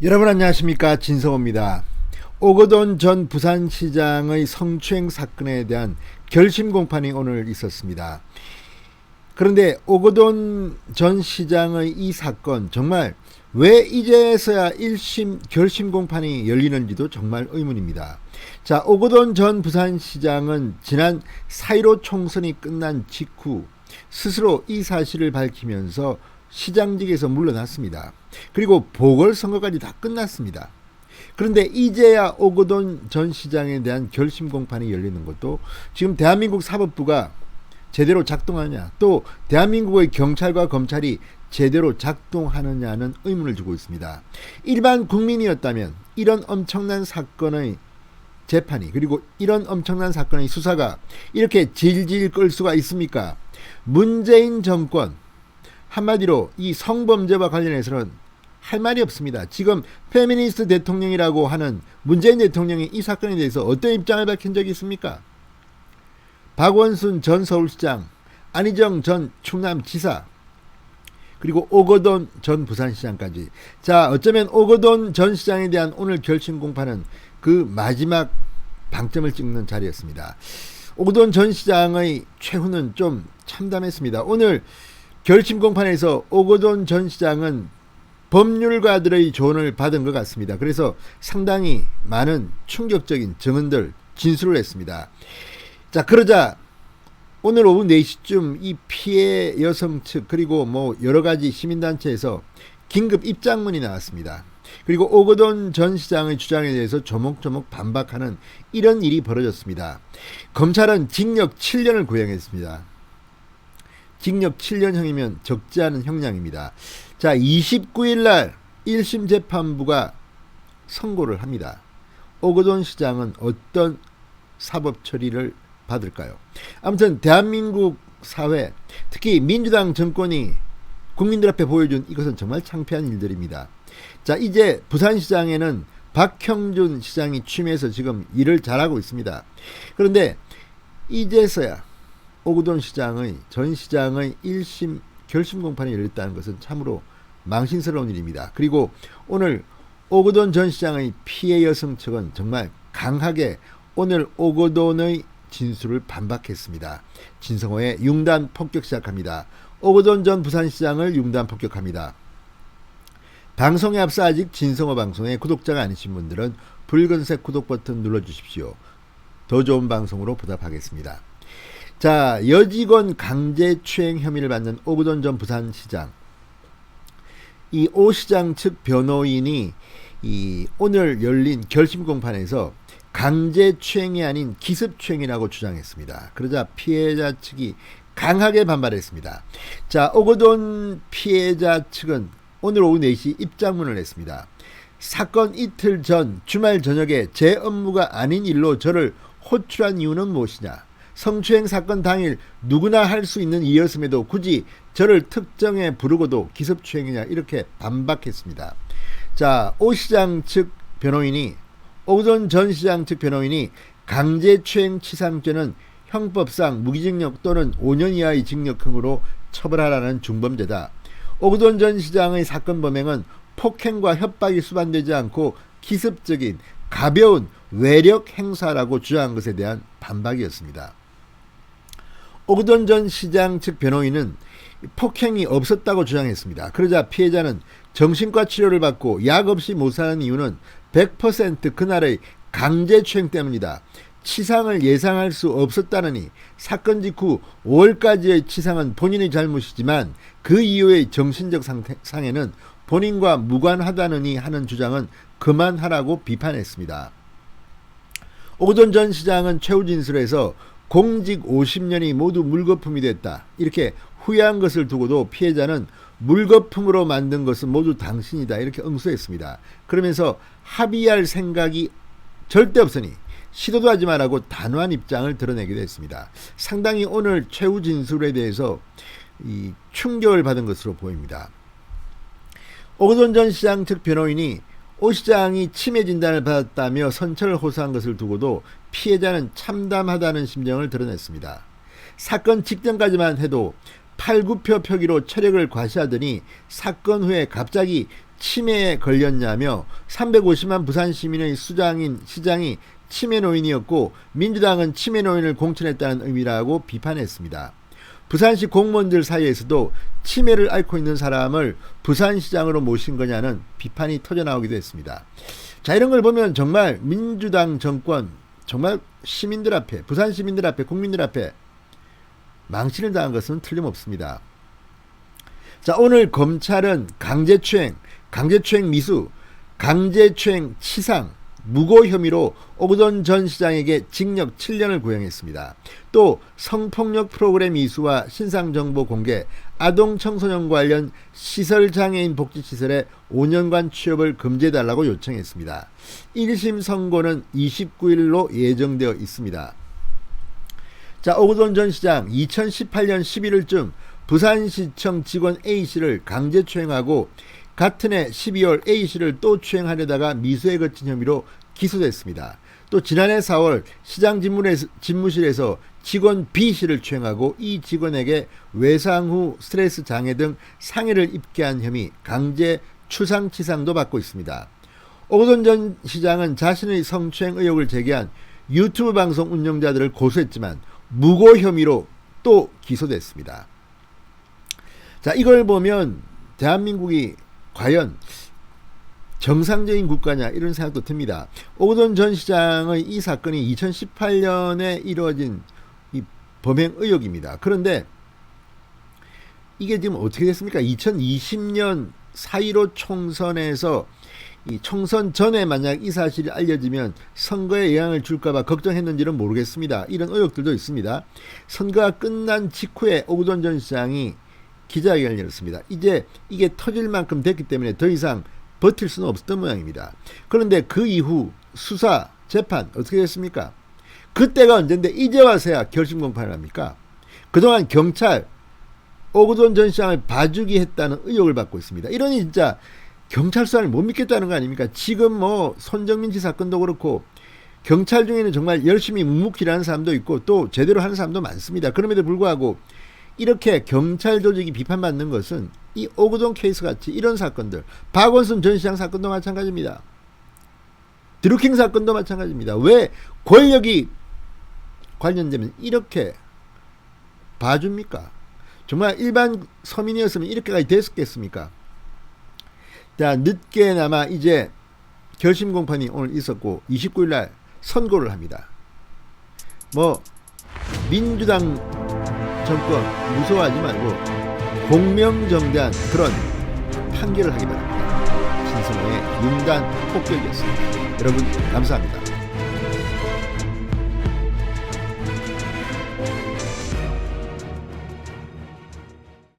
여러분 안녕하십니까, 진성호입니다. 오거돈 전 부산시장의 성추행 사건에 대한 결심 공판이 오늘 있었습니다. 그런데 오거돈 전 시장의 이 사건, 정말 왜 이제서야 1심 결심 공판이 열리는지도 정말 의문입니다. 자, 오거돈 전 부산시장은 지난 4.15 총선이 끝난 직후 스스로 이 사실을 밝히면서 시장직에서 물러났습니다. 그리고 보궐선거까지 다 끝났습니다. 그런데 이제야 오거돈 전 시장에 대한 결심 공판이 열리는 것도, 지금 대한민국 사법부가 제대로 작동하냐, 또 대한민국의 경찰과 검찰이 제대로 작동하느냐는 의문을 주고 있습니다. 일반 국민이었다면 이런 엄청난 사건의 재판이, 그리고 이런 엄청난 사건의 수사가 이렇게 질질 끌 수가 있습니까? 문재인 정권, 한마디로 이 성범죄와 관련해서는 할 말이 없습니다. 지금 페미니스트 대통령이라고 하는 문재인 대통령이 이 사건에 대해서 어떤 입장을 밝힌 적이 있습니까? 박원순 전 서울시장, 안희정 전 충남지사, 그리고 오거돈 전 부산시장까지. 자, 어쩌면 오거돈 전 시장에 대한 오늘 결심 공판은 그 마지막 방점을 찍는 자리였습니다. 오거돈 전 시장의 최후는 좀 참담했습니다. 오늘 결심 공판에서 오거돈 전 시장은 법률가들의 조언을 받은 것 같습니다. 그래서 상당히 많은 충격적인 증언들 진술을 했습니다. 자, 그러자 오늘 오후 4시쯤 이 피해 여성 측, 그리고 여러 가지 시민단체에서 긴급 입장문이 나왔습니다. 그리고 오거돈 전 시장의 주장에 대해서 조목조목 반박하는 이런 일이 벌어졌습니다. 검찰은 징역 7년을 구형했습니다. 징역 7년형이면 적지 않은 형량입니다. 자, 29일날 1심 재판부가 선고를 합니다. 오거돈 시장은 어떤 사법 처리를 받을까요? 아무튼 대한민국 사회, 특히 민주당 정권이 국민들 앞에 보여준 이것은 정말 창피한 일들입니다. 자, 이제 부산시장에는 박형준 시장이 취임해서 지금 일을 잘하고 있습니다. 그런데 이제서야 오거돈 시장의 전 시장의 1심 결심 공판이 열렸다는 것은 참으로 망신스러운 일입니다. 그리고 오늘 오거돈 전 시장의 피해 여성 측은 정말 강하게 오늘 오거돈의 진술을 반박했습니다. 진성호의 융단 폭격 시작합니다. 오거돈 전 부산시장을 융단 폭격합니다. 방송에 앞서 아직 진성호 방송의 구독자가 아니신 분들은 붉은색 구독 버튼 눌러주십시오. 더 좋은 방송으로 보답하겠습니다. 자, 여직원 강제추행 혐의를 받는 오거돈 전 부산시장, 이 오 시장 측 변호인이 오늘 열린 결심 공판에서 강제추행이 아닌 기습추행이라고 주장했습니다. 그러자 피해자 측이 강하게 반발했습니다. 자, 오거돈 피해자 측은 오늘 오후 4시 입장문을 냈습니다. 사건 이틀 전 주말 저녁에 제 업무가 아닌 일로 저를 호출한 이유는 무엇이냐? 성추행 사건 당일 누구나 할 수 있는 일이었음에도 굳이 저를 특정해 부르고도 기습추행이냐, 이렇게 반박했습니다. 자, 오 시장 측 변호인이, 오거돈 전 시장 측 변호인이 강제추행 치상죄는 형법상 무기징역 또는 5년 이하의 징역형으로 처벌하라는 중범죄다. 오거돈 전 시장의 사건 범행은 폭행과 협박이 수반되지 않고 기습적인 가벼운 외력 행사라고 주장한 것에 대한 반박이었습니다. 오거돈 전 시장 측 변호인은 폭행이 없었다고 주장했습니다. 그러자 피해자는 정신과 치료를 받고 약 없이 못 사는 이유는 100% 그날의 강제추행 때문이다. 치상을 예상할 수 없었다느니 사건 직후 5월까지의 치상은 본인의 잘못이지만 그 이후의 정신적 상해는 본인과 무관하다느니 하는 주장은 그만하라고 비판했습니다. 오거돈 전 시장은 최후 진술에서 공직 50년이 모두 물거품이 됐다, 이렇게 후회한 것을 두고도 피해자는 물거품으로 만든 것은 모두 당신이다, 이렇게 응수했습니다. 그러면서 합의할 생각이 절대 없으니 시도도 하지 말라고 단호한 입장을 드러내기도 했습니다. 상당히 오늘 최후 진술에 대해서 충격을 받은 것으로 보입니다. 오거돈 전 시장 측 변호인이 오 시장이 치매 진단을 받았다며 선처를 호소한 것을 두고도 피해자는 참담하다는 심정을 드러냈습니다. 사건 직전까지만 해도 8, 9표 표기로 체력을 과시하더니 사건 후에 갑자기 치매에 걸렸냐며 350만 부산 시민의 시장이 치매 노인이었고 민주당은 치매 노인을 공천했다는 의미라고 비판했습니다. 부산시 공무원들 사이에서도 치매를 앓고 있는 사람을 부산시장으로 모신 거냐는 비판이 터져나오기도 했습니다. 자, 이런 걸 보면 정말 민주당 정권 정말 시민들 앞에, 부산 시민들 앞에, 국민들 앞에 망신을 당한 것은 틀림없습니다. 자, 오늘 검찰은 강제추행 미수, 강제추행 치상, 무고 혐의로 오거돈 전 시장에게 징역 7년을 구형했습니다. 또 성폭력 프로그램 이수와 신상정보 공개, 아동 청소년 관련 시설장애인 복지시설에 5년간 취업을 금지해달라고 요청했습니다. 1심 선고는 29일로 예정되어 있습니다. 자, 오거돈 전 시장 2018년 11월쯤 부산시청 직원 A씨를 강제추행하고 같은 해 12월 A씨를 또 추행하려다가 미수에 거친 혐의로 기소됐습니다. 또 지난해 4월 시장 집무실에서 직원 B씨를 추행하고 이 직원에게 외상 후 스트레스 장애 등 상해를 입게 한 혐의, 강제 추상치상도 받고 있습니다. 오거돈 전 시장은 자신의 성추행 의혹을 제기한 유튜브 방송 운영자들을 고소했지만 무고 혐의로 또 기소됐습니다. 자, 이걸 보면 대한민국이 과연 정상적인 국가냐 이런 생각도 듭니다. 오거돈 전 시장의 이 사건이 2018년에 이루어진 이 범행 의혹입니다. 그런데 이게 지금 어떻게 됐습니까? 2020년 4.15 총선에서 이 총선 전에 만약 이 사실이 알려지면 선거에 영향을 줄까봐 걱정했는지는 모르겠습니다. 이런 의혹들도 있습니다. 선거가 끝난 직후에 오거돈 전 시장이 기자회견을 열었습니다. 이제 이게 터질 만큼 됐기 때문에 더 이상 버틸 수는 없었던 모양입니다. 그런데 그 이후 수사, 재판 어떻게 됐습니까? 그때가 언젠데 이제 와서야 결심 공판을 합니까? 그동안 경찰 오거돈 전 시장을 봐주기 했다는 의혹을 받고 있습니다. 이러니 진짜 경찰 수사를 못 믿겠다는 거 아닙니까? 지금 뭐 손정민 씨 사건도 그렇고 경찰 중에는 정말 열심히 묵묵히 일하는 사람도 있고 또 제대로 하는 사람도 많습니다. 그럼에도 불구하고 이렇게 경찰 조직이 비판받는 것은 이 오거돈 케이스 같이 이런 사건들, 박원순 전 시장 사건도 마찬가지입니다. 드루킹 사건도 마찬가지입니다. 왜 권력이 관련되면 이렇게 봐줍니까? 정말 일반 서민이었으면 이렇게까지 됐었겠습니까? 자, 늦게나마 이제 결심 공판이 오늘 있었고 29일날 선고를 합니다. 뭐 민주당 정권 무서워하지 말고 공명정대한 그런 판결을 하기 바랍니다. 신성호의 윤단 폭격이었습니다. 여러분 감사합니다.